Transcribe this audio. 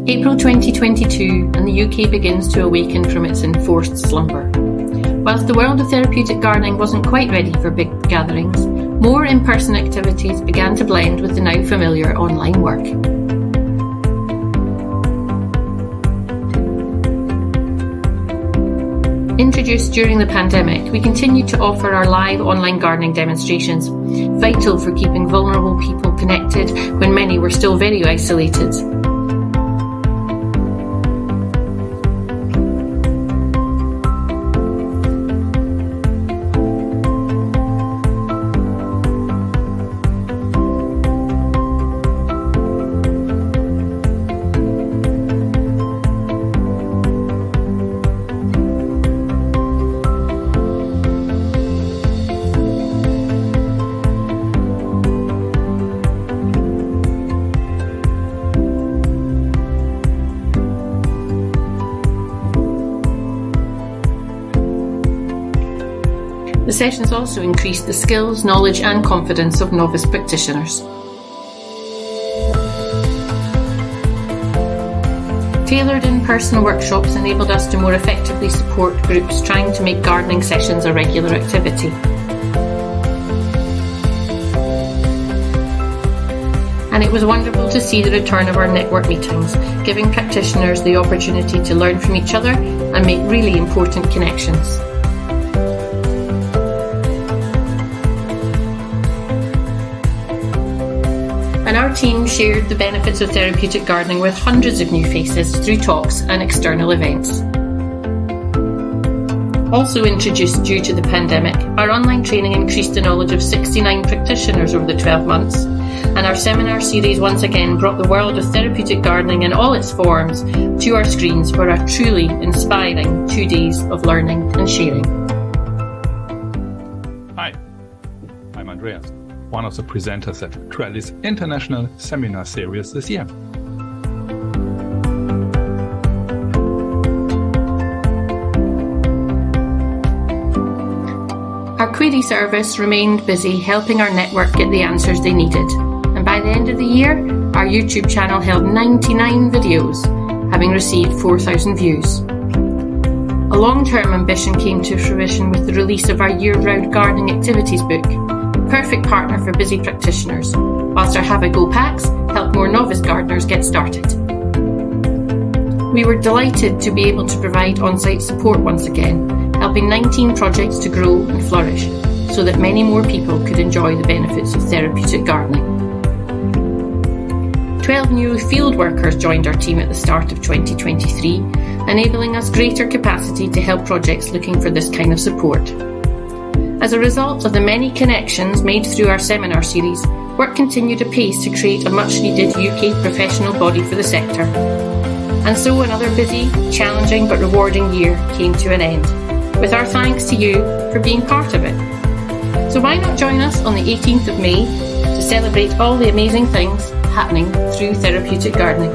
April 2022 and the UK begins to awaken from its enforced slumber. Whilst the world of therapeutic gardening wasn't quite ready for big gatherings, more in-person activities began to blend with the now familiar online work. Introduced during the pandemic, we continued to offer our live online gardening demonstrations, vital for keeping vulnerable people connected when many were still very isolated. The sessions also increased the skills, knowledge and confidence of novice practitioners. Tailored in-person workshops enabled us to more effectively support groups trying to make gardening sessions a regular activity. And it was wonderful to see the return of our network meetings, giving practitioners the opportunity to learn from each other and make really important connections. And our team shared the benefits of therapeutic gardening with hundreds of new faces through talks and external events. Also introduced due to the pandemic, our online training increased the knowledge of 69 practitioners over the 12 months, and our seminar series once again brought the world of therapeutic gardening in all its forms to our screens for a truly inspiring 2 days of learning and sharing. Hi, I'm Andreas, one of the presenters at Trellis International Seminar Series this year. Our query service remained busy helping our network get the answers they needed, and by the end of the year, our YouTube channel held 99 videos, having received 4,000 views. A long-term ambition came to fruition with the release of our year-round gardening activities book, perfect partner for busy practitioners, whilst our Have a Go packs help more novice gardeners get started. We were delighted to be able to provide on-site support once again, helping 19 projects to grow and flourish, so that many more people could enjoy the benefits of therapeutic gardening. 12 new field workers joined our team at the start of 2023, enabling us greater capacity to help projects looking for this kind of support. As a result of the many connections made through our seminar series, work continued apace to create a much-needed UK professional body for the sector. And so another busy, challenging but rewarding year came to an end, with our thanks to you for being part of it. So why not join us on the 18th of May to celebrate all the amazing things happening through therapeutic gardening?